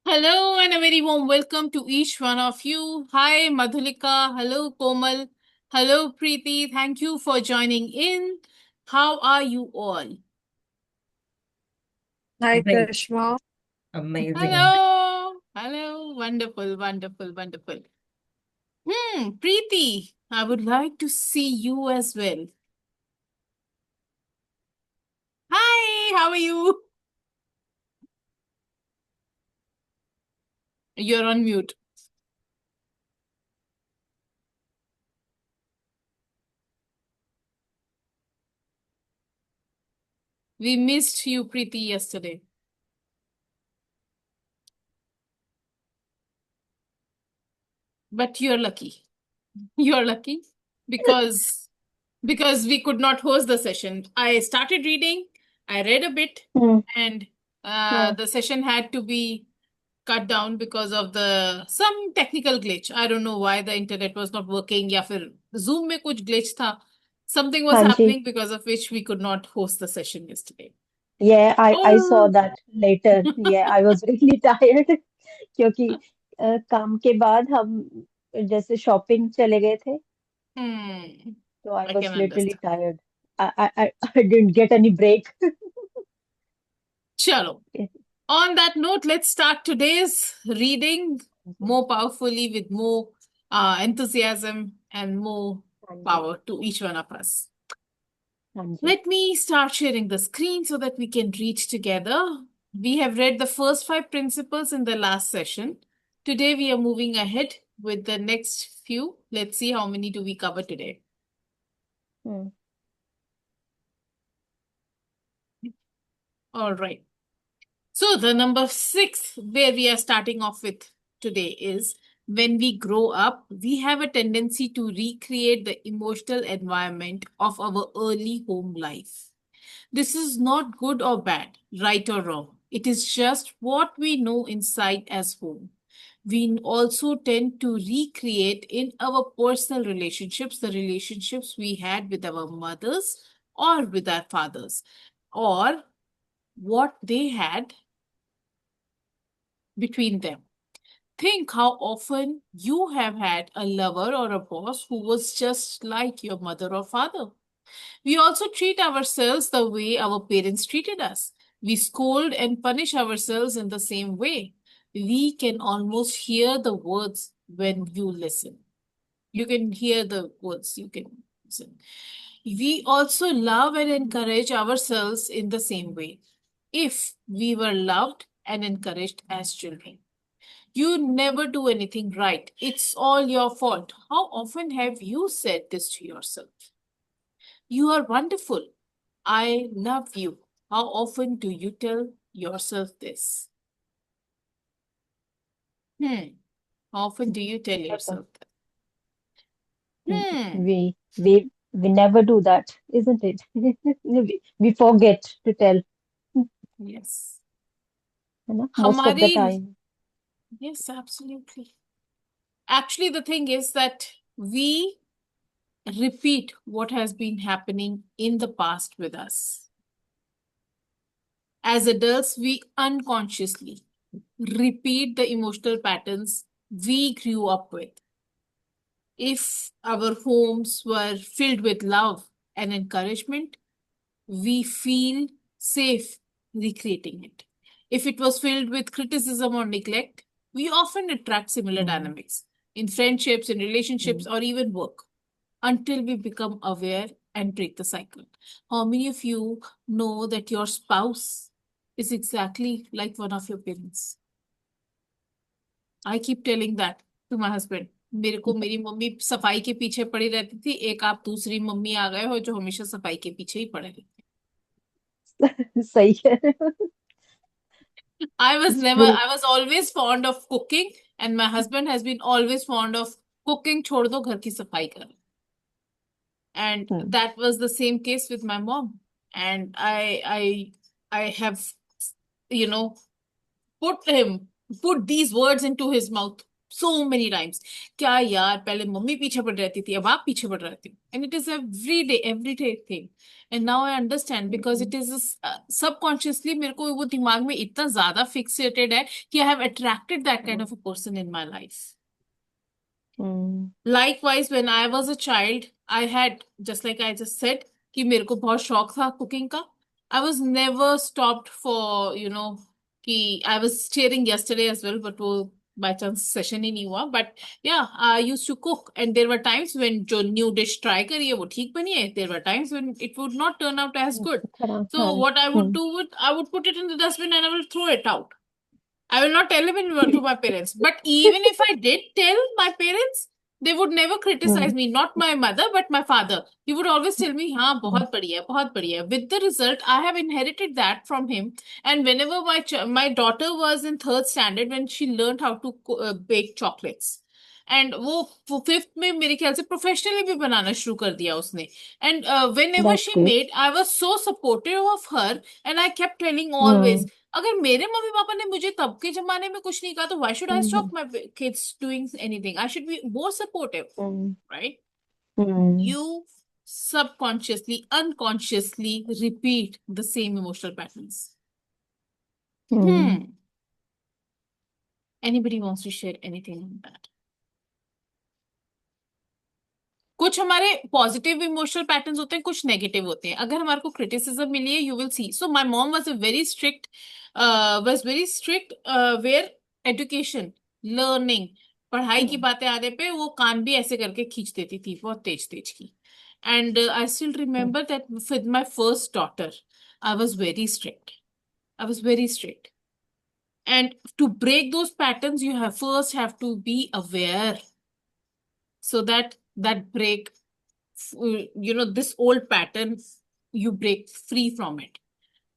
Hello and a very warm welcome to each one of you. Hi Madhulika, hello Komal, hello Preeti. Thank you for joining in. How are you all? Hi, Great. Karishma. Amazing. Hello, wonderful, wonderful, wonderful. Preeti, I would like to see you as well. Hi, how are you? You're on mute. We missed you, Preeti, yesterday. But you're lucky. You're lucky because we could not host the session. I started reading, I read a bit, Hmm. and Hmm. the session had to be cut down because of the some technical glitch. I don't know why the internet was not working या फिर Zoom में कुछ glitch था. Something was हाँ जी. happening because of which we could not host the session yesterday. Yeah, I saw Oh. that later. Yeah, I was really tired क्योंकि काम के बाद हम जैसे शॉपिंग चले गए थे Hmm. तो I I can was literally understand. tired. I didn't get any break. Chalo. On that note, let's start today's reading हाँ जी. more powerfully with more enthusiasm and more हाँ जी. power to each one of us. हाँ जी. Let me start sharing the screen so that we can read together. We have read the first 5 principles in the last session. Today we are moving ahead with the next few. Let's see how many do we cover today. Hmm. All right. So the number 6 where we are starting off with today is when we grow up, we have a tendency to recreate the emotional environment of our early home life. This is not good or bad, right or wrong. It is just what we know inside as home. We also tend to recreate in our personal relationships the relationships we had with our mothers or with our fathers, or what they had between them. Think how often you have had a lover or a boss who was just like your mother or father. We also treat ourselves the way our parents treated us. We scold and punish ourselves in the same way. We can almost hear the words when you listen. You can hear the words, you can listen. We also love and encourage ourselves in the same way. If we were loved and encouraged as children, you never do anything right. It's all your fault. How often have you said this to yourself? You are wonderful. I love you. How often do you tell yourself this? Hmm. How often do you tell Never. yourself that? Hmm. We never do that, isn't it? We forget to tell, Yes. है ना? Most of the हमारी time. Yes, absolutely. Actually, the thing is that we repeat what has been happening in the past with us. As adults, we unconsciously repeat the emotional patterns we grew up with. If our homes were filled with love and encouragement, we feel safe recreating it. If it was filled with criticism or neglect, we often attract similar Hmm. dynamics in friendships, in relationships, Hmm. or even work until we become aware and break the cycle. How many of you know that your spouse is exactly like one of your parents? I keep telling that to my husband. मेरे को मेरी mummy सफाई के पीछे पड़ी रहती थी, एक आप दूसरी मम्मी आ गए हो जो हमेशा सफाई के पीछे ही पड़े रहते। सही है. It's true. I was always fond of cooking, and my husband has been always fond of cooking, छोड़ दो घर की सफाई कर. And Hmm. that was the same case with my mom. And I have, you know, put him, put these words into his mouth. so many times. क्या यार, पहले mummy पीछे पड़ रहती थी, अब आप पीछे पड़ रहती हो, and it is every day thing. And now I understand because it is subconsciously मेरे को वो दिमाग में इतना ज्यादा fixated है कि I have attracted that kind of a person in my life. Hmm. Likewise, when I was a child, I had, just like I just said, कि मेरे को बहुत शौक था कुकिंग का. I was never stopped for, कि I was cheering yesterday as well, but वो by chance session ही नहीं हुआ. But yeah, I used to cook, and there were times when जो new dish try करी है वो ठीक बनी है. There were times when it would not turn out as good. खराब So हाँ। what I would hmm. do I would put it in the dustbin and I will throw it out. I will not tell even to my parents. But even if I did tell my parents, they would never criticize hmm. me. Not my mother, but my father. He would always tell me, "हाँ, बहुत बढ़िया, बहुत बढ़िया." With the result, I have inherited that from him. And whenever my daughter was in third standard, when she learned how to bake chocolates, and वो fifth में मेरे ख्याल से प्रोफेशनली भी बनाना शुरू कर दिया उसने. And whenever that's she great. Made, I was so supportive of her. And I kept telling always, hmm. अगर मेरे मम्मी पापा ने मुझे तब के जमाने में कुछ नहीं कहा तो why should I hmm. Stop my kids doing anything? I should be more supportive, hmm. Right? Hmm. You subconsciously, unconsciously repeat the same emotional patterns. Hmm. Hmm. Anybody wants to share anything on that? कुछ हमारे positive emotional patterns होते हैं, कुछ negative होते हैं. अगर हमारे को क्रिटिसिज्म मिली है, you will see. So my mom was a very strict, very strict where education, learning, पढ़ाई की बातें आने पे वो कान भी ऐसे करके खींच देती थी, बहुत तेज तेज की. And I still remember that with my first daughter I was very strict. I was very strict. And to break those patterns, you have first have to be aware, so that that break, this old pattern, you break free from it.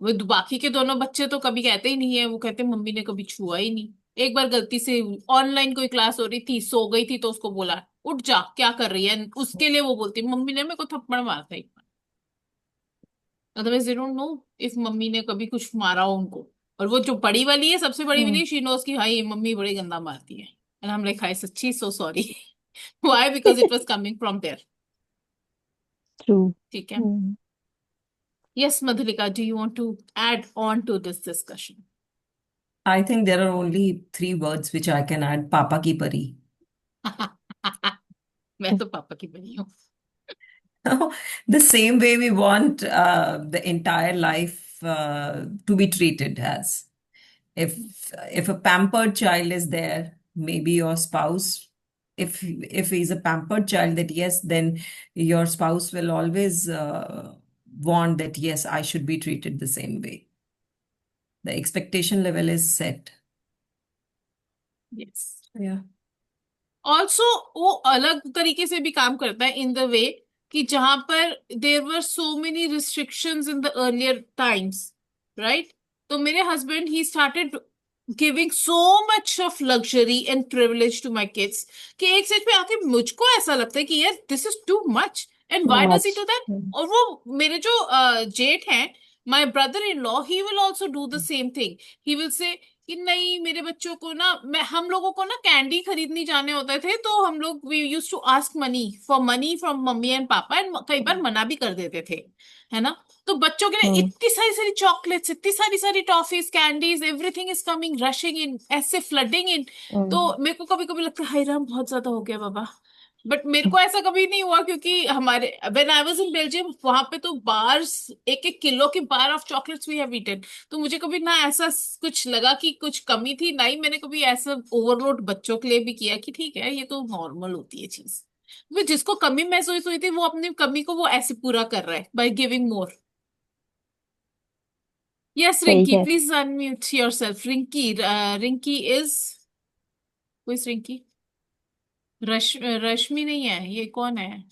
with बाकी के दोनों बच्चे तो कभी कहते ही नहीं है, वो कहते मम्मी ने कभी छुआ ही नहीं. एक बार गलती से ऑनलाइन कोई क्लास हो रही थी, सो गई थी, तो उसको बोला उठ जा, क्या कर रही है, उसके लिए वो बोलती मम्मी ने मेरे को थप्पड़ मारा था एक बार. Otherwise they don't know if mummy ने कभी कुछ मारा हो उनको. और वो जो बड़ी वाली है, सबसे बड़ी वाली, शी नोस की हाँ ये मम्मी बड़ी गंदा मारती है. एंड हम लाइक हाय सच्ची, so sorry. Why? Because it was coming from there. True. ठीक है. Yes, Madhulika, do you want to add on to this discussion? I think there are only three words which I can add. Papa ki pari. मैं तो पापा की बनी हूँ. The same way we want the entire life to be treated as. If a pampered child is there, maybe your spouse, if he's a pampered child, that yes, then your spouse will always want that yes, I should be treated the same way. The expectation level is set. Yes. Yeah. Also वो अलग तरीके से भी काम करता है, in the way कि जहां पर there were so many restrictions in the earlier times, right? तो मेरे हस्बैंड ही started giving so much of luxury and privilege to my kids कि एक स्टेज पे आके मुझको ऐसा लगता है कि यार this is too much. And to why does he much. Do that? और वो मेरे जो जेठ हैं, my brother in law, he will also do the same thing. He will say कि नहीं, मेरे बच्चों को ना, मैं हम लोगों को ना कैंडी खरीदने जाने होते थे, तो हम लोग we use to ask money from mummy and papa, and कई बार मना भी कर देते थे, है ना? तो बच्चों के लिए इतनी सारी सारी चॉकलेट्स, इतनी सारी सारी toffees, candies, everything is coming rushing in, ऐसे फ्लडिंग इन. तो मेरे को कभी कभी लगता है हाय राम, बहुत ज्यादा हो गया बाबा. बट मेरे को ऐसा कभी नहीं हुआ, क्योंकि हमारे when I was in Belgium, वहां पे तो बार्स, एक एक किलो की bar of chocolates we have eaten. तो मुझे कभी ना ऐसा कुछ लगा कि कुछ कमी थी, ना ही मैंने कभी ऐसा ओवरलोड बच्चों के लिए भी किया कि ठीक है ये तो नॉर्मल होती है चीज. वो जिसको कमी महसूस हुई थी, वो अपनी कमी को वो ऐसे पूरा कर रहा है बाय गिविंग मोर. यस सही रिंकी, कह रहे please unmute yourself. Rinki, Rinki is, who is Rinki? Rashmi नहीं है, ये कौन है?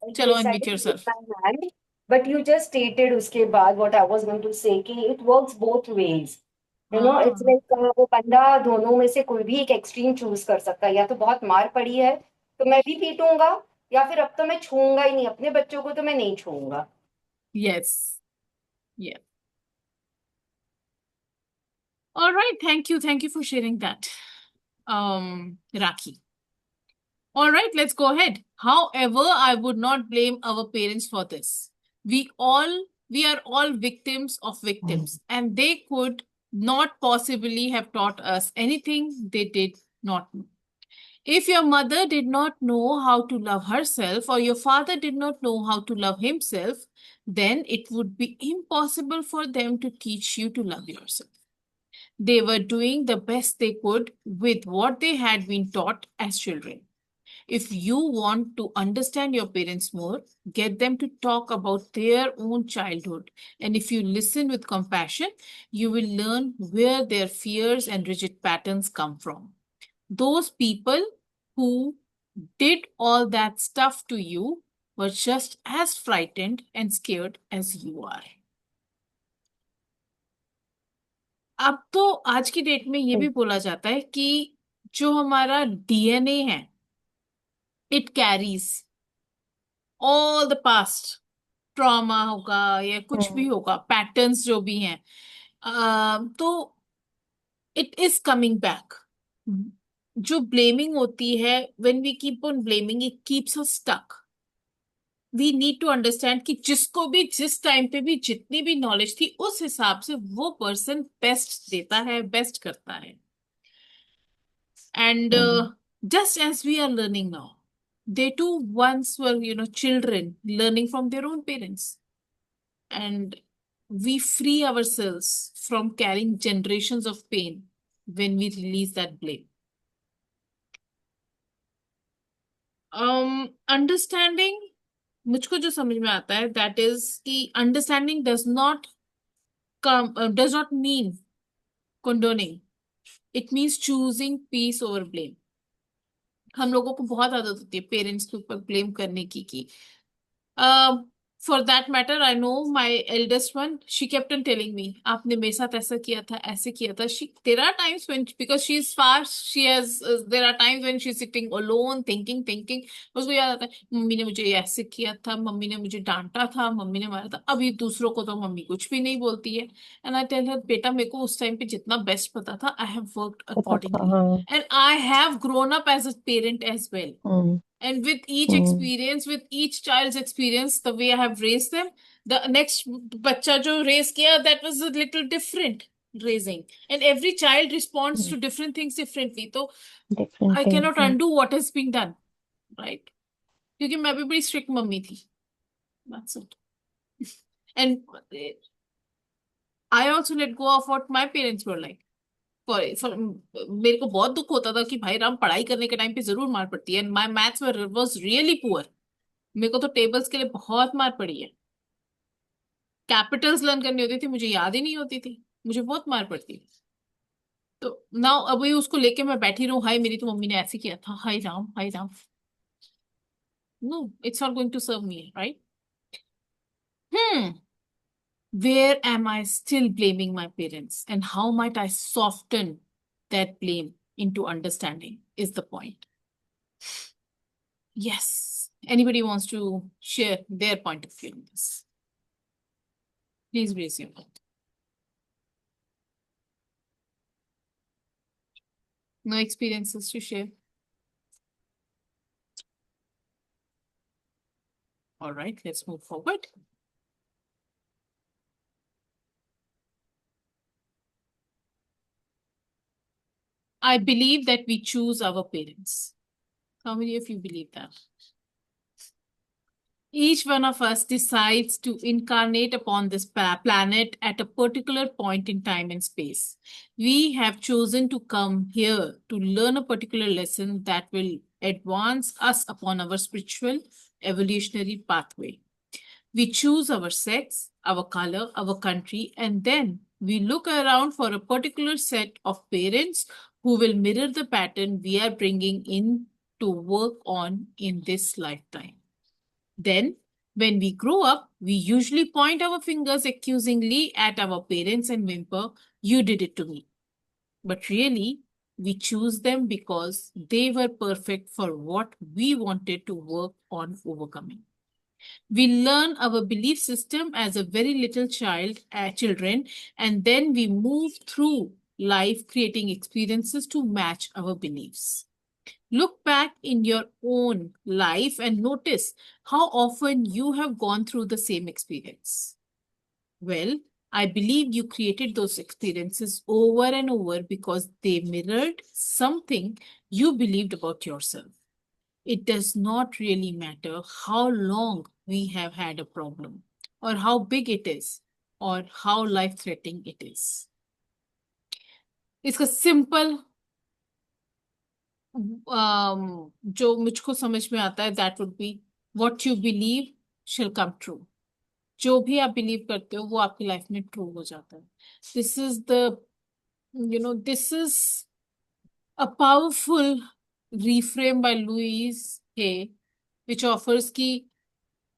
चलो Yes, I unmute did raise yourself. my hand, but you just stated उसके बाद what I was going to say कि it works both ways. It's हाँ. like वो बंदा दोनों में से कोई भी एक एक्सट्रीम चूज कर सकता है. या तो बहुत मार पड़ी है तो मैं भी पीटूंगा, या फिर अब तो मैं छूऊंगा ही नहीं, अपने बच्चों को तो मैं नहीं छूऊंगा. Yes. Yeah. All right. Thank you. Thank you for sharing that. Rakhi. All right, let's go ahead. However, I would not blame our parents for this. We are all victims of victims, and they could not possibly have taught us anything they did not know. If your mother did not know how to love herself, or your father did not know how to love himself, then it would be impossible for them to teach you to love yourself. They were doing the best they could with what they had been taught as children. If you want to understand your parents more, get them to talk about their own childhood. And if you listen with compassion, you will learn where their fears and rigid patterns come from. Those people who did all that stuff to you were just as frightened and scared as you are. अब तो आज की date में ये भी बोला जाता है कि जो हमारा डीएनए है, it carries all the past trauma होगा या कुछ भी होगा, पैटर्न्स जो भी हैं, तो इट इज कमिंग बैक. जो ब्लेमिंग होती है, when we keep on blaming, it keeps us stuck. We need to understand कि जिसको भी जिस टाइम पे भी जितनी भी नॉलेज थी, उस हिसाब से वो पर्सन बेस्ट देता है, बेस्ट करता है. And just as we are learning now, they too once were, children learning from their own parents. And we free ourselves from carrying generations of pain when we release that blame. Understanding, मुझको जो समझ में आता है, that is कि understanding does not mean condoning. It means choosing peace over blame. हम लोगों को बहुत आदत होती है पेरेंट्स के ऊपर ब्लेम करने की. For that matter, I know my eldest one, she kept on telling me, आपने मेरे साथ ऐसा किया था, ऐसे किया था. There are times when, because she is fast, she has, there are times when she is sitting alone thinking, उसको याद आता है मम्मी ने मुझे ऐसे किया था, मम्मी ने मुझे डांटा था, मम्मी ने मारा था. अभी दूसरों को तो मम्मी कुछ भी नहीं बोलती है. एंड आई टेल हर, बेटा मेरे को उस टाइम पे जितना बेस्ट पता था, I have worked accordingly, and I have grown up as a parent as well. And with each experience, with each child's experience, the way I have raised them, the next bachcha jo raise kiya, that was a little different raising. And every child responds to different things differently. So I cannot undo what has been done, right? क्योंकि मैं भी बड़ी strict mummy थी. That's it. And I also let go of what my parents were like. मेरे को बहुत दुख होता था कि भाई राम, पढ़ाई करने के टाइम पे जरूर मार पड़ती है. My maths was really poor. मेरे को तो टेबल्स के लिए बहुत मार पड़ी है. कैपिटल्स लर्न करनी होती थी, मुझे याद ही नहीं होती थी, मुझे बहुत मार पड़ती थी. तो नाउ अभी उसको लेके मैं बैठी रहूं, हाय मेरी तो मम्मी ने ऐसे किया था, हाय राम, हाय Ram. No, it's not going to serve me, right? Where am I still blaming my parents, and how might I soften that blame into understanding is the point. Yes. Anybody wants to share their point of view on this? Please raise your hand. No experiences to share? All right, let's move forward. I believe that we choose our parents. How many of you believe that? Each one of us decides to incarnate upon this planet at a particular point in time and space. We have chosen to come here to learn a particular lesson that will advance us upon our spiritual evolutionary pathway. We choose our sex, our color, our country, and then we look around for a particular set of parents who will mirror the pattern we are bringing in to work on in this lifetime. Then, when we grow up, we usually point our fingers accusingly at our parents and whimper, "You did it to me." But really, we choose them because they were perfect for what we wanted to work on overcoming. We learn our belief system as a very little children, and then we move through life creating experiences to match our beliefs. Look back in your own life and notice how often you have gone through the same experience. Well, I believe you created those experiences over and over because they mirrored something you believed about yourself. It does not really matter how long we have had a problem, or how big it is, or how life threatening it is. इसका simple जो मुझको समझ में आता है that would be what you believe शिल come true. जो भी आप बिलीव करते हो वो आपकी लाइफ में ट्रू हो जाता है. This is the this is a powerful reframe by Louise Hay, which offers कि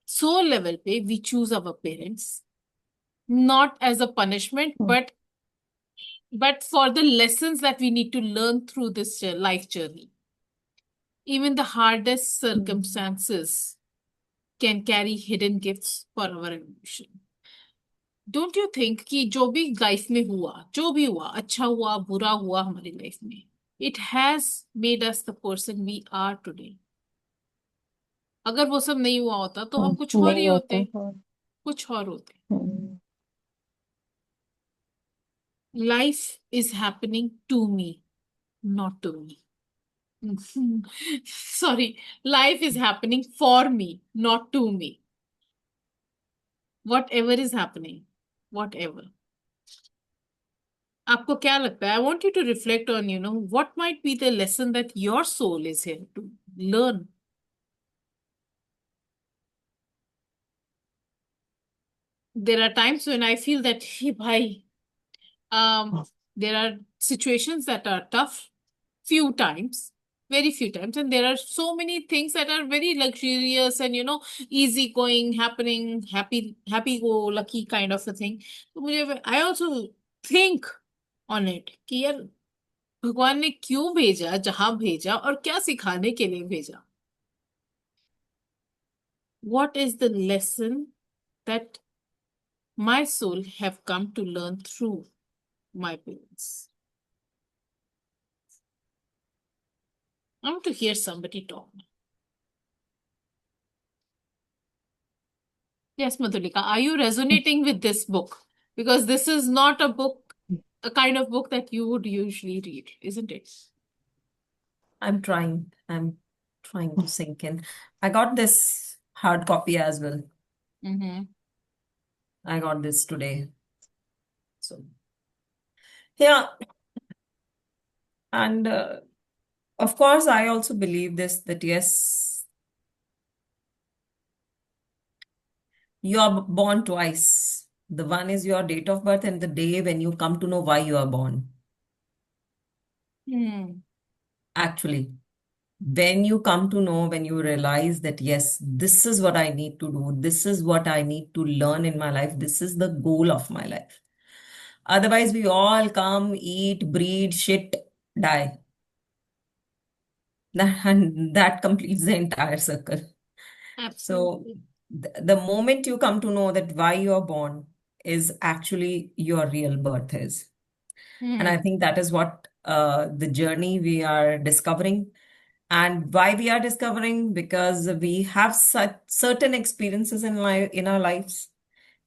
soul level पे we choose our parents not as a punishment Hmm. but for the lessons that we need to learn through this life journey. Even the hardest circumstances can carry hidden gifts for our evolution. Don't you think कि जो भी life में हुआ, जो भी हुआ, अच्छा हुआ, बुरा हुआ हमारी लाइफ में, it has made us the person we are today. अगर वो सब नहीं हुआ होता तो हम कुछ और ही नहीं होता. होते, हाँ. कुछ और होते. Hmm. Life is happening to me, not to me. Sorry, life is happening for me, not to me. Whatever is happening, whatever. आपको क्या लगता है? I want you to reflect on, what might be the lesson that your soul is here to learn. There are times when I feel that, hey, bhai, there are situations that are tough, few times, very few times, and there are so many things that are very luxurious and easy going, happening, happy go lucky kind of a thing. तो मुझे I also think on it कि यार भगवान ने क्यों भेजा, जहां भेजा, और क्या सिखाने के लिए भेजा. What is the lesson that my soul have come to learn through my parents? I want to hear somebody talk. Yes, Madhulika, are you resonating with this book? Because this is not a book, a kind of book that you would usually read, isn't it? I'm trying to sink in. I got this hard copy as well. Mm-hmm. I got this today. So, yeah. And of course, I also believe this, that yes, you are born twice. The one is your date of birth and the day when you come to know why you are born. Actually, when you come to know, when you realize that, yes, this is what I need to do, this is what I need to learn in my life, this is the goal of my life. Otherwise, we all come, eat, breed, shit, die. And that completes the entire circle. So Absolutely. the moment you come to know that why you are born is actually your real birth is. And I think that is what the journey we are discovering. And why we are discovering, because we have such certain experiences in life, in our lives.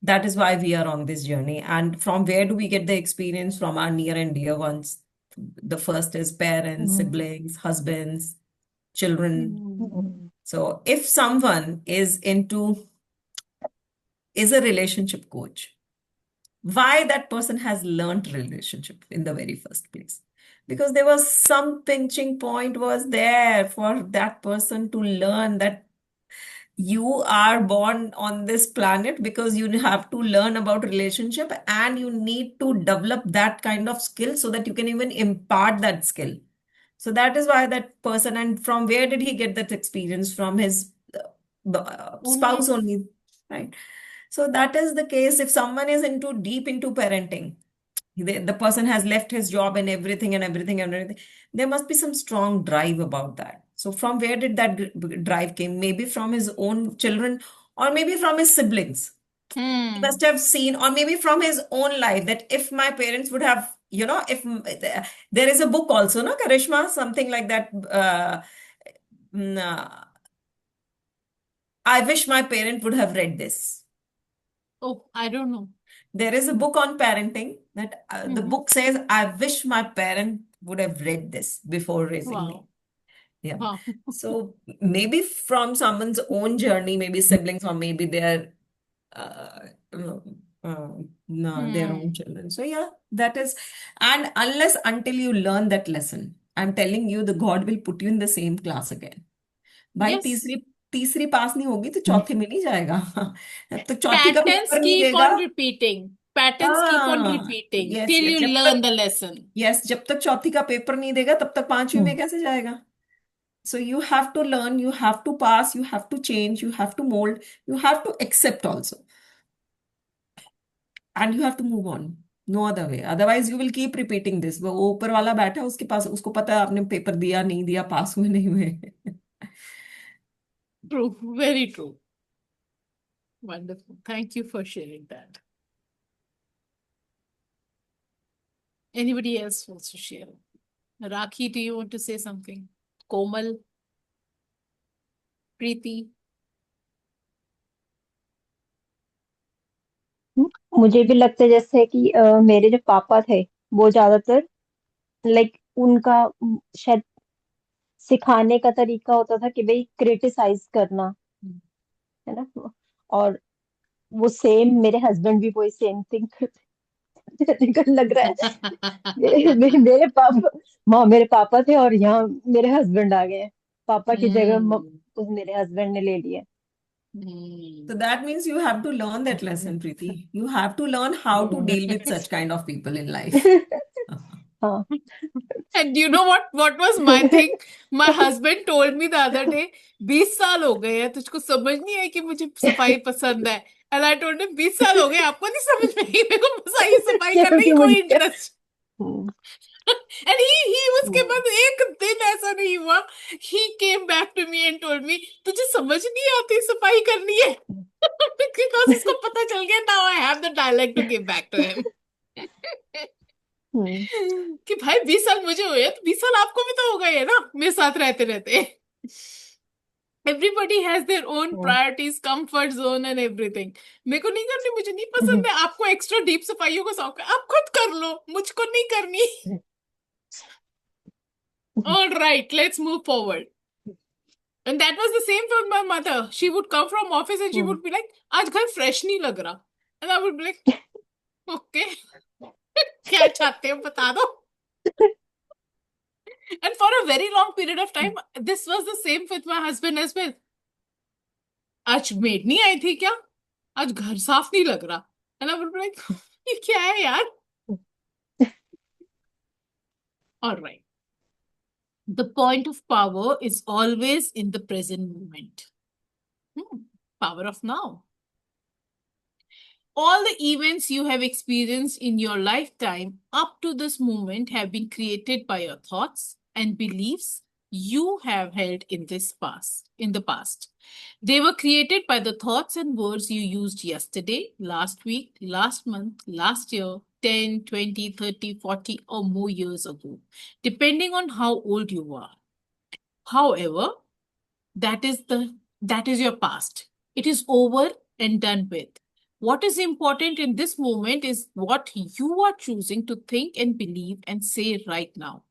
That is why we are on this journey. And from where do we get the experience? From our near and dear ones. The first is parents, siblings, husbands, children. Hmm. So if someone is a relationship coach, why that person has learned relationship in the very first place? Because there was some pinching point was there for that person to learn that you are born on this planet because you have to learn about relationship and you need to develop that kind of skill so that you can even impart that skill. So that is why that person, and from where did he get that experience? From his spouse only, right? So that is the case. If someone is deep into parenting, the person has left his job and everything and everything and everything, there must be some strong drive about that. So from where did that drive came? Maybe from his own children, or maybe from his siblings. He must have seen, or maybe from his own life, that if my parents would have if there is a book also, no, Karishma, something like that. Mm, uh, I wish my parent would have read this. Oh, I don't know. There is a book on parenting that the Mhm. book says, I wish my parent would have read this before raising me. Wow. Yeah. Wow. So maybe from someone's own journey, maybe siblings or maybe their uh, no, no, their own Hmm. children. So yeah, that is, and unless until you learn that lesson, I'm telling you, the God will put you in the same class again. भाई Yes. तीसरी तीसरी पास नहीं होगी तो चौथी में नहीं जाएगा तो चौथी का Patterns पेपर नहीं keep देगा. on repeating. Patterns keep on हाँ, repeating yes till yes, you जब learn तक, the lesson. यस, जब तक चौथी का पेपर नहीं देगा तब तक पांचवी में कैसे जाएगा. So you have to learn, you have to pass, you have to change, you have to mold, you have to accept also, and you have to move on. No other way. Otherwise, you will keep repeating this. वो ऊपर वाला बैठा है, उसके पास, उसको पता है आपने पेपर दिया नहीं दिया, पास हुए नहीं हुए. True. Very true. Wonderful. Thank you for sharing that. Anybody else wants to share? Rakhi, do you want to say something? Komal, Preeti? मुझे भी लगता है जैसे कि मेरे जो पापा थे वो ज्यादातर लाइक उनका शायद सिखाने का तरीका होता था कि भाई क्रिटिसाइज करना, है ना. और वो सेम मेरे हस्बैंड भी वही सेम थिंग करते लग रहा है. मेरे पापा, मेरे पापा थे और यहाँ मेरे हस्बैंड आ गए हैं. पापा की जगह Hmm. मेरे हस्बैंड ने ले लिया. So Hmm. that means you have to learn that lesson, Preeti. You have to learn how to deal with such kind of people in life. हाँ. And you know what was my thing? My husband told me the other day, 20 साल हो गए हैं तुझको समझ नहीं है कि मुझे सफाई पसंद है. And I told him 20 साल हो गए आपको नहीं समझ में आई मेरे को सफाई करने की क्योंकि कोई मुझे इंटरेस्ट. And he उसके बाद एक दिन ऐसा नहीं हुआ. He came back to me and told me, तुझे समझ नहीं आती सफाई करनी है. Because उसको पता चल गया, now I have the dialect to give back to him. कि भाई 20 साल मुझे हुए तो 20 साल आपको भी तो हो गए है ना मेरे साथ रहते रहते. Everybody has their own priorities, comfort zone and everything. मेरे को नहीं करनी, मुझे नहीं पसंद है. आपको एक्स्ट्रा डीप सफाइयों का शौक है, आप खुद कर लो, मुझको नहीं करनी. All right, let's move forward. And that was the same for my mother. She would come from office and she would be like, आज घर fresh नहीं लग रहा. And I would be like, okay, क्या चाहते हो बता दो. And for a very long period of time, this was the same with my husband as well. आज मेड नहीं आई थी क्या? आज घर साफ नहीं लग रहा. And I would be like, ये क्या है यार? All right. The point of power is always in the present moment. Power of now. All the events you have experienced in your lifetime up to this moment have been created by your thoughts and beliefs you have held in the past. They were created by the thoughts and words you used yesterday, last week, last month, last year, 10, 20, 30, 40, or more years ago, depending on how old you are. However, that is your past. It is over and done with. What is important in this moment is what you are choosing to think and believe and say right now.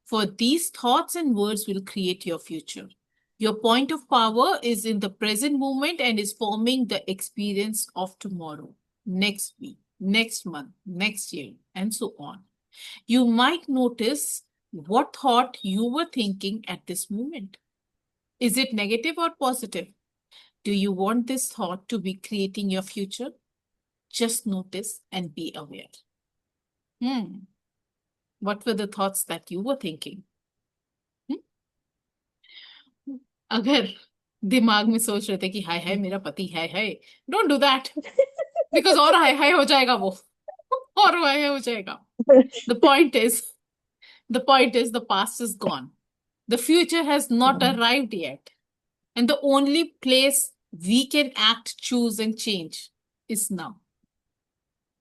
For these thoughts and words will create your future. Your point of power is in the present moment and is forming the experience of tomorrow, next week, next month, next year, and so on. You might notice what thought you were thinking at this moment. Is it negative or positive? Do you want this thought to be creating your future? Just notice and be aware. What were the thoughts that you were thinking? अगर दिमाग में सोच रहे थे कि हाय हाय मेरा पति है, डोंट डू दैट, बिकॉज और हाय हाय हो जाएगा वो, और हाय हाय हो जाएगा. The point is the past is gone. The future has not arrived yet. And the only place we can act, choose, and change is now.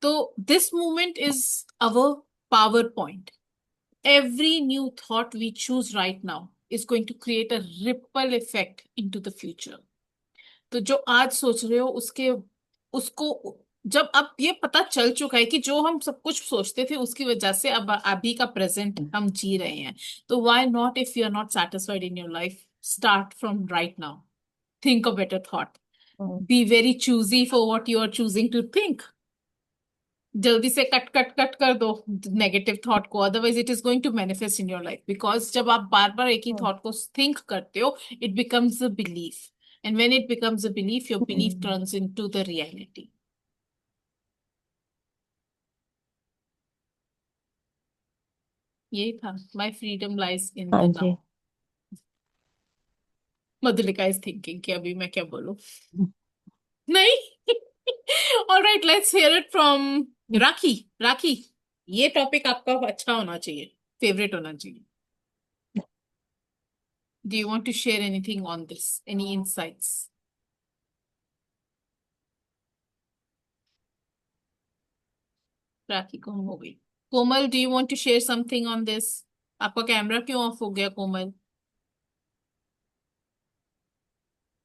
So this moment is our PowerPoint. Every new thought we choose right now is going to create a ripple effect into the future. तो जो आज सोच रहे हो उसके उसको जब अब ये पता चल चुका है कि जो हम सब कुछ सोचते थे उसकी वजह से अब अभी का प्रेजेंट हम जी रहे हैं, तो why not, if you are not satisfied in your life, start from right now, think a better thought, be very choosy for what you are choosing to think. जल्दी से कट कट कट कर दो negative thought को, otherwise it is going to manifest in your life, because जब आप बार बार एक ही thought को think करते हो, it becomes a belief, and when it becomes a belief, your belief turns into the reality. ये था माय फ्रीडम लाइज इन हाँ the जी. नाउ. मधुलिका इज थिंकिंग कि अभी मैं क्या बोलूं. नहीं. All right, let's hear it from Rakhi. Rakhi, ये टॉपिक आपका अच्छा होना चाहिए, फेवरेट होना चाहिए. Do you want to share anything on this? Any insights? राखी गुम हो गई. कोमल, do you want to share something on this? आपका कैमरा क्यों ऑफ हो गया कोमल?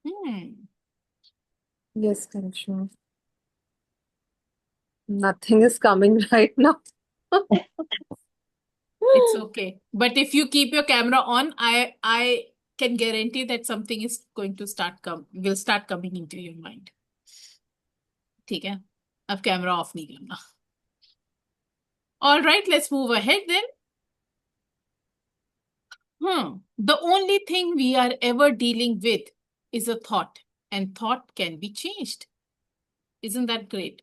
Hmm. Yes, Karishma. Nothing is coming right now. It's okay. But if you keep your camera on, I can guarantee that something is going to will start coming into your mind. ठीक है, अब camera off नहीं करना. All right, let's move ahead then. The only thing we are ever dealing with is a thought, and thought can be changed. Isn't that great?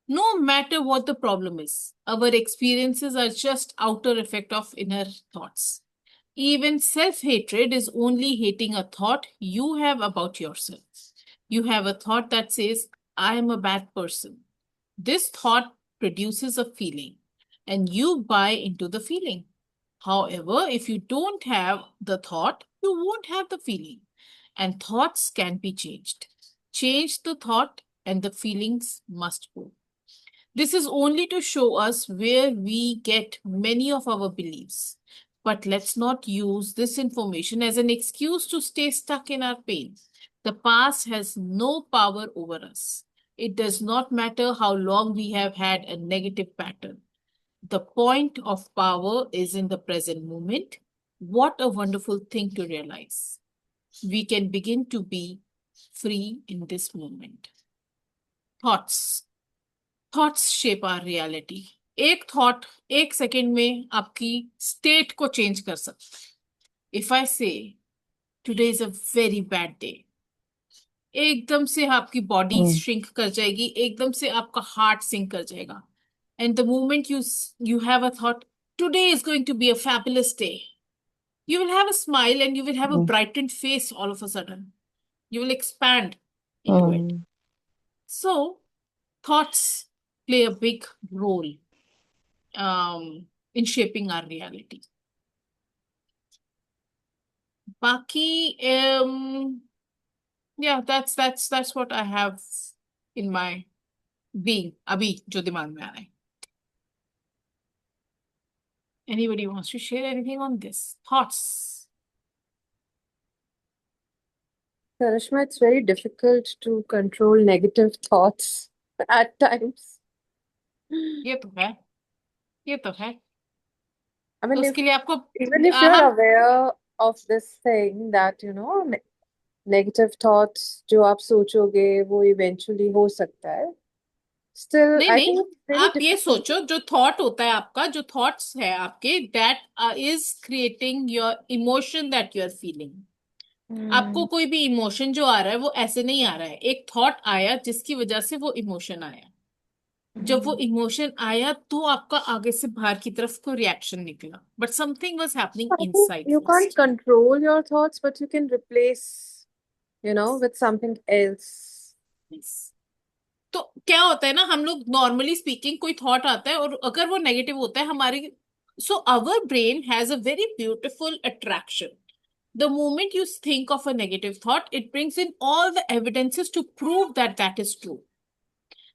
No matter what the problem is, our experiences are just outer effect of inner thoughts. Even self-hatred is only hating a thought you have about yourself. You have a thought that says, I am a bad person. This thought produces a feeling, and you buy into the feeling. However, if you don't have the thought, you won't have the feeling. And thoughts can be changed. Change the thought, and the feelings must go. This is only to show us where we get many of our beliefs. But let's not use this information as an excuse to stay stuck in our pain. The past has no power over us. It does not matter how long we have had a negative pattern. The point of power is in the present moment. What a wonderful thing to realize. We can begin to be free in this moment. Thoughts. Thoughts shape our reality. एक thought एक second में आपकी state को change कर सकता है. If I से today is a very bad day, एकदम से आपकी बॉडी श्रिंक कर जाएगी, एकदम से आपका हार्ट सिंक कर जाएगा. And the moment you have a thought, today is going to be a fabulous day, you will have a smile and you will have a brightened face all of a sudden. You will expand into it. So thoughts play a big role in shaping our reality. Baki, yeah, that's what I have in my being. Abhi jo dimag mein aa raha hai. Anybody wants to share anything on this? Thoughts? Karishma, it's very difficult to control negative thoughts at times. ये तो है, ये तो है. I तो mean, उसके लिए आपको even if you're हम aware of this thing that, negative thoughts जो आप सोचोगे वो eventually हो सकता है. Still, नहीं I नहीं, think it's very आप ये difficult. सोचो, जो थॉट होता है आपका, जो थॉट्स है आपके, that is creating your emotion that you are feeling. आपको कोई भी इमोशन जो आ रहा है वो ऐसे नहीं आ रहा है. एक थॉट आया जिसकी वजह से वो इमोशन आया. जब वो इमोशन आया तो आपका आगे से बाहर की तरफ कोई रिएक्शन निकला, but something was happening I think inside you can't first. control your thoughts, but you can replace, with something else. तो क्या होता है ना, हम लोग नॉर्मली स्पीकिंग कोई थॉट आता है और अगर वो नेगेटिव होता है हमारी, so our brain has a very beautiful attraction. The moment you think of a negative thought, it brings in all the evidences to prove that that is true.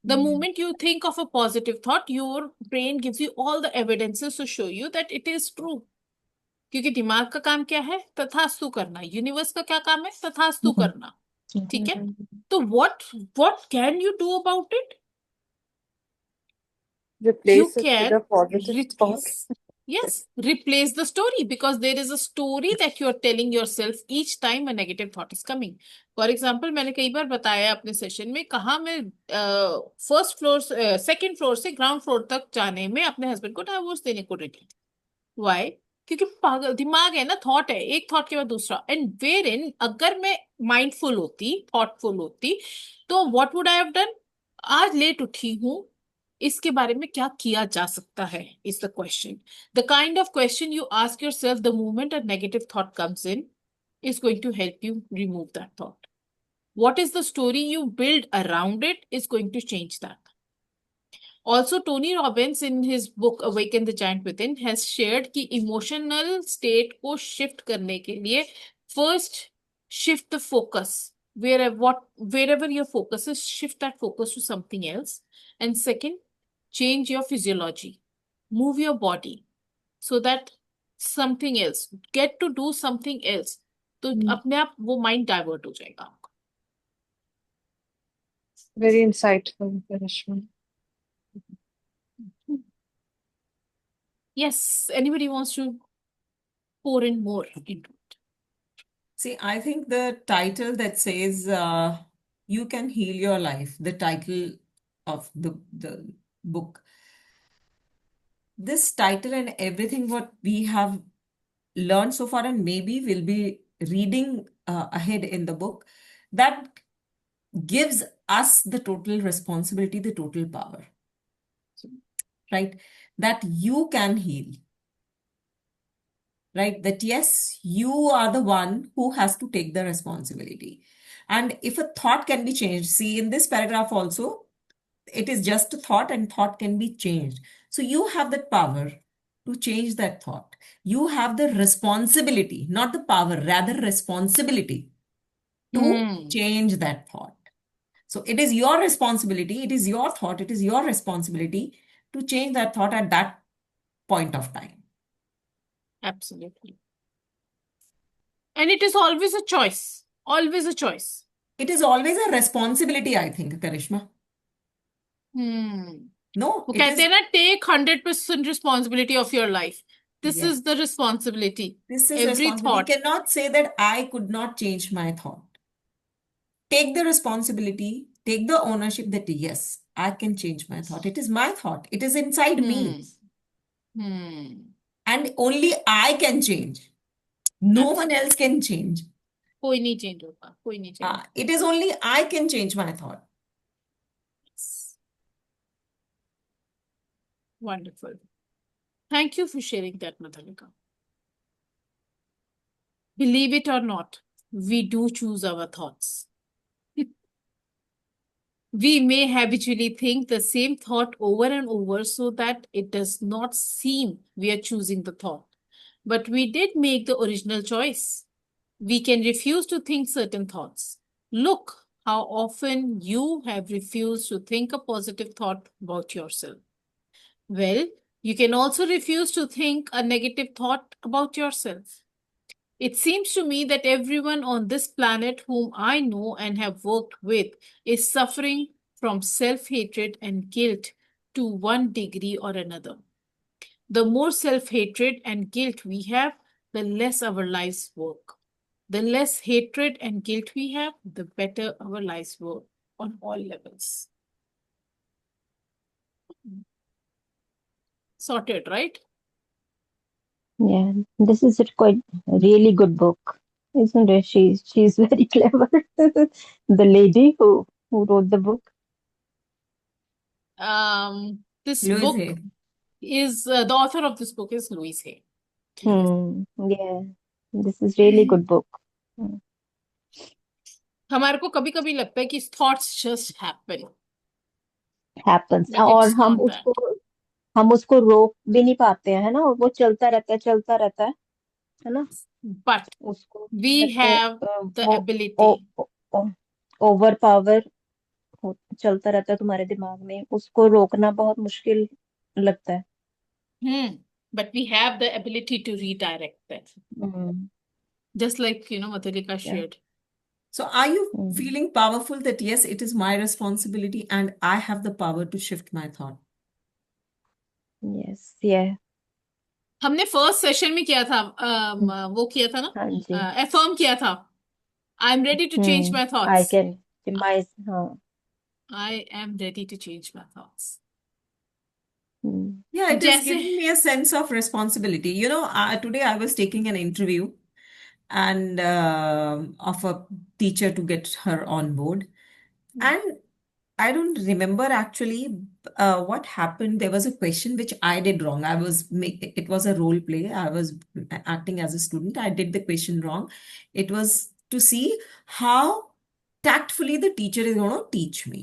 The moment you think of a positive thought, your brain gives you all the evidences to show you that it is true. क्योंकि दिमाग का काम क्या है? तथास्तु करना. Universe का क्या काम है? तथास्तु करना. ठीक है? तो what can you do about it? You Replace it with can a positive thought. yes, replace the story, because there is a story that you are telling yourself each time a negative thought is coming. For example, मैंने कई बार बताया अपने session में, कहा मैं first floor second floor से ground floor तक जाने में अपने हस्बैंड को डिवोर्स देने को रेडी. वाई? क्योंकि पागल दिमाग है ना, थॉट है, एक थॉट के बाद दूसरा. एंड वेर इन अगर मैं माइंडफुल होती, थॉटफुल होती, तो what would I have done? आज लेट उठी हूं, इसके बारे में क्या किया जा सकता है, is the question. The kind of question you ask yourself the moment a negative thought comes in is going to help you remove that thought. What is the story you build around it is going to change that. Also, Tony Robbins in his book Awaken the Giant Within has shared कि emotional state को shift करने के लिए first shift the focus. Wherever your focus is, shift that focus to something else. And second, change your physiology. Move your body so that something else, get to do something else. तो अपने आप वो mind divert हो जाएगा. Very insightful, Karishma. Yes, anybody wants to pour in more into it? See, I think the title that says You Can Heal Your Life, the title of the book, this title and everything what we have learned so far, and maybe we'll be reading ahead in the book, that gives us the total responsibility, the total power, right? That you can heal, right? That yes, you are the one who has to take the responsibility. And if a thought can be changed, see in this paragraph also, it is just a thought and thought can be changed. So you have that power to change that thought. You have the responsibility, not the power, rather responsibility to change that thought. So it is your responsibility, it is your thought, it is your responsibility to change that thought at that point of time. Absolutely. And it is always a choice. Always a choice. It is always a responsibility, I think, Karishma. No, वो it कहते is, हैं ना, take 100% responsibility of your life. This yes, is the responsibility. this is Every responsibility. thought. We cannot say that I could not change my thought. Take the responsibility, take the ownership that yes, I can change my thought. It is my thought. It is inside me. And only I can change. No one else can change. कोई नहीं change होगा, कोई नहीं change. It is only I can change my thought. Wonderful. Thank you for sharing that, Madhalika. Believe it or not, we do choose our thoughts. We may habitually think the same thought over and over so that it does not seem we are choosing the thought. But we did make the original choice. We can refuse to think certain thoughts. Look how often you have refused to think a positive thought about yourself. Well, you can also refuse to think a negative thought about yourself. It seems to me that everyone on this planet whom I know and have worked with is suffering from self-hatred and guilt to one degree or another. The more self-hatred and guilt we have, the less our lives work. The less hatred and guilt we have, the better our lives work on all levels. Sorted, right? Yeah, this is a quite really good book, isn't it? She's very clever. The lady who wrote the book. This Louise book Hay. is the author of this book is Louise Hay. Yeah, this is really good book. हमारे को कभी कभी लगता है कि thoughts just happen, Happens but और it's not that. हम उसको रोक भी नहीं पाते हैं, है ना, और वो चलता रहता है ना, But उसको we जैसे have the वो ability. ओवर पावर चलता रहता है तुम्हारे दिमाग में, उसको रोकना बहुत मुश्किल लगता है। But we have the ability to redirect that, hmm. just like Madhulika या। shared. So are you hmm. feeling powerful that yes, it is my responsibility and I have the power to shift my thought? Yes, ये। हमने first session में किया था, वो किया था हाँ जी। ना, एफर्म किया था, I am ready to change my I thoughts, can my. हाँ। I am ready to change my thoughts. Yeah, it is जैसे giving me a sense of responsibility. Today I was taking an interview and of a teacher to get her on board. And I don't remember actually what happened. There was a question which I did wrong. It was a role play. I was acting as a student. I did the question wrong. It was to see how tactfully the teacher is going to teach me.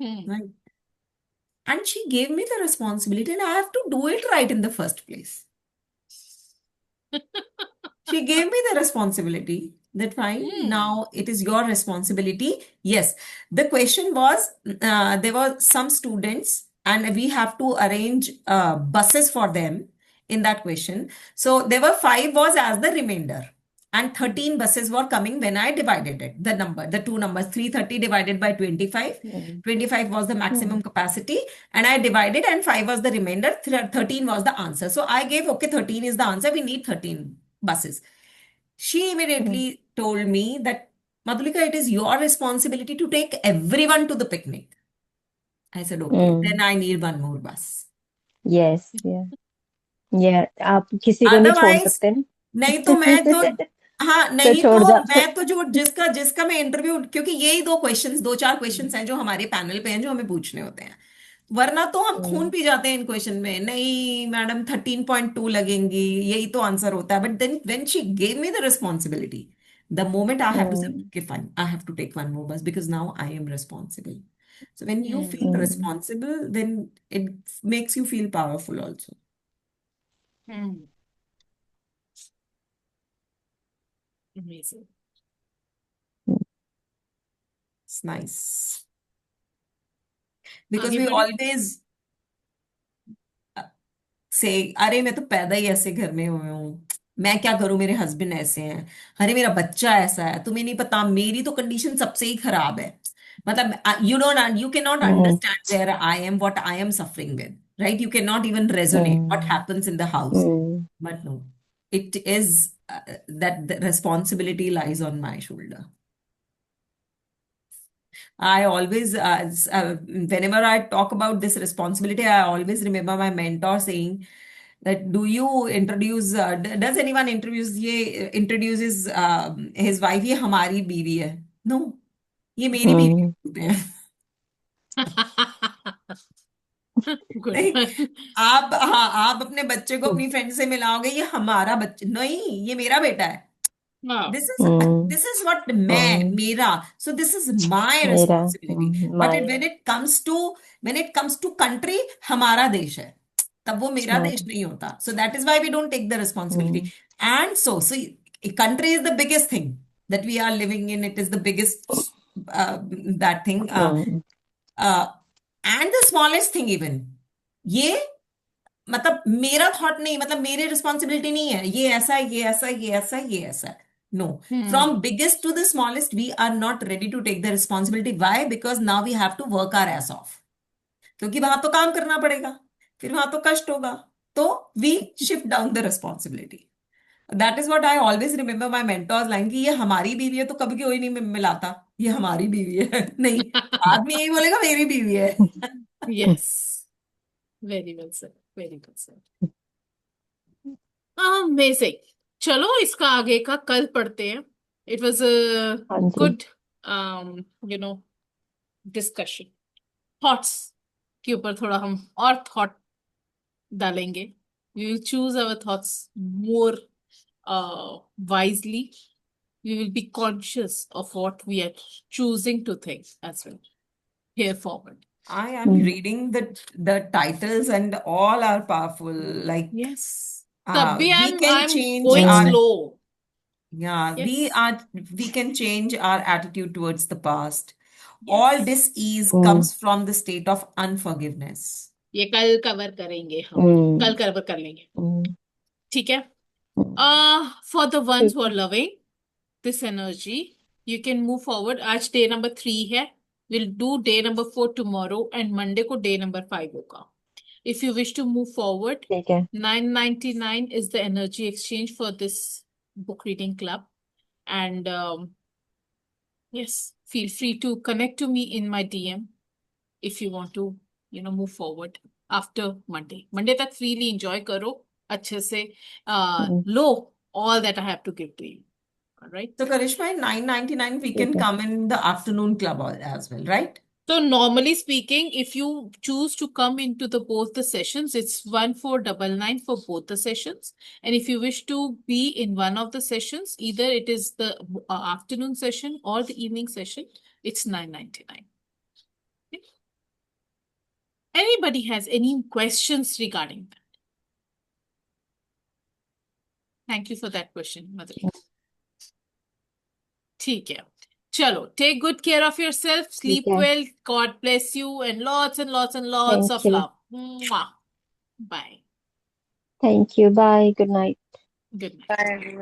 Right? And she gave me the responsibility, and I have to do it right in the first place. She gave me the responsibility that fine, now it is your responsibility. Yes, the question was there were some students, and we have to arrange buses for them in that question. So there were 5 was as the remainder, and 13 buses were coming when I divided it, the two numbers, 330 divided by 25. 25 was the maximum capacity, and I divided, and 5 was the remainder, 13 was the answer. So I gave, okay, 13 is the answer, we need 13 buses. She immediately told me that, Madhulika, it is your responsibility to take everyone to the picnic. I said, okay, then I need one more bus. Yes, ये आप किसी को नहीं छोड़ Otherwise, सकते ना। नहीं तो मैं तो हाँ तो नहीं छोड़ तो जाते। मैं तो जो जिसका जिसका मैं इंटरव्यू, क्योंकि यही 2-4 क्वेश्चंस हैं जो हमारे पैनल पे हैं जो हमें पूछने होते हैं, वरना तो हम खून पी जाते हैं इन क्वेश्चन में, नहीं मैडम 13.2 लगेंगी, यही तो आंसर होता है. But then when she gave me the responsibility, the moment I have to say okay fine, I have to take one more bus because now I am responsible. So when you feel responsible, then it makes you feel powerful also. amazing. It's nice. Because आगे we बढ़े। always से अरे मैं तो पैदा ही ऐसे घर में हुई हूँ, मैं क्या करूं, मेरे हस्बैंड ऐसे हैं, अरे मेरा बच्चा ऐसा है, तुम्हें नहीं पता मेरी तो कंडीशन सबसे ही खराब है. मतलब you can not understand where I am, what I am suffering with, right? You can not even resonate what happens in the house. But no, it is that the responsibility lies on my shoulder. I always, whenever I talk about this responsibility, I always remember my mentor saying that, do you introduce, does anyone introduces his wife, ये हमारी बीवी है? No, ये मेरी बीवी होते हैं. Good नहीं, one. आप अपने बच्चे को अपनी फ्रेंड से मिलाओगे, ये हमारा बच्चा नहीं, ये मेरा बेटा है. Wow. This is what मेरा. So this is my मेरा responsibility. But my when it comes to country, हमारा देश है, तब वो मेरा स्मार्ट। देश नहीं होता. So that is why we don't take the responsibility. And so country is the biggest thing that we are living in. It is the biggest that thing. And the smallest thing even. ये मतलब मेरा thought नहीं, मतलब मेरी responsibility नहीं है, ये ऐसा है, ये ऐसा है, ये ऐसा है, ये ऐसा है. No, from biggest to the smallest we are not ready to take the responsibility. Why? Because now we have to work our ass off, क्योंकि वहां तो काम करना पड़ेगा, फिर वहां तो कष्ट होगा, तो we shift down the responsibility. That is what I always remember my mentor's line कि ये हमारी बीवी है, तो कभी कोई नहीं मिलाता, ये हमारी बीवी है. नहीं, आदमी यही बोलेगा मेरी बीवी है. Yes. Very well said. Very well said. Amazing. चलो इसका आगे का कल पढ़ते हैं. It was a हाँ जी। good, you know, discussion. Thoughts के ऊपर थोड़ा हम और thought डालेंगे. We will choose our thoughts more wisely. We will be conscious of what we are choosing to think as well here forward. I am reading the titles and all are powerful. Like Yes. तब भी we can I'm change going our slow. yeah, Yes. we can change our attitude towards the past. all Yes. dis-ease hmm comes from the state of unforgiveness. ये कल cover करेंगे हम, हम्म कल cover कर लेंगे, हम्म ठीक है? हम्म, For the ones ठीक who are है loving this energy, you can move forward. आज day number 3 है. We'll do day number 4 tomorrow and Monday को day number 5 होगा. If you wish to move forward, ठीक है 999 is the energy exchange for this book reading club. And yes, feel free to connect to me in my DM if you want to, move forward after Monday. Monday तक freely enjoy करो, अच्छे से लो all that I have to give to you. All right. So, Karishma, in 999, we can ठीक है come in the afternoon club as well, right? So normally speaking, if you choose to come into both the sessions, it's 1499 for both the sessions. And if you wish to be in one of the sessions, either it is the afternoon session or the evening session, it's 999. Okay. Anybody has any questions regarding that? Thank you for that question, Madhurika. ठीक है, चलो, take good care of yourself, ठीक sleep है well, God bless you, and lots and lots and lots thank of you love. Mwah. Bye. Thank you bye good night Good night. Bye, everyone.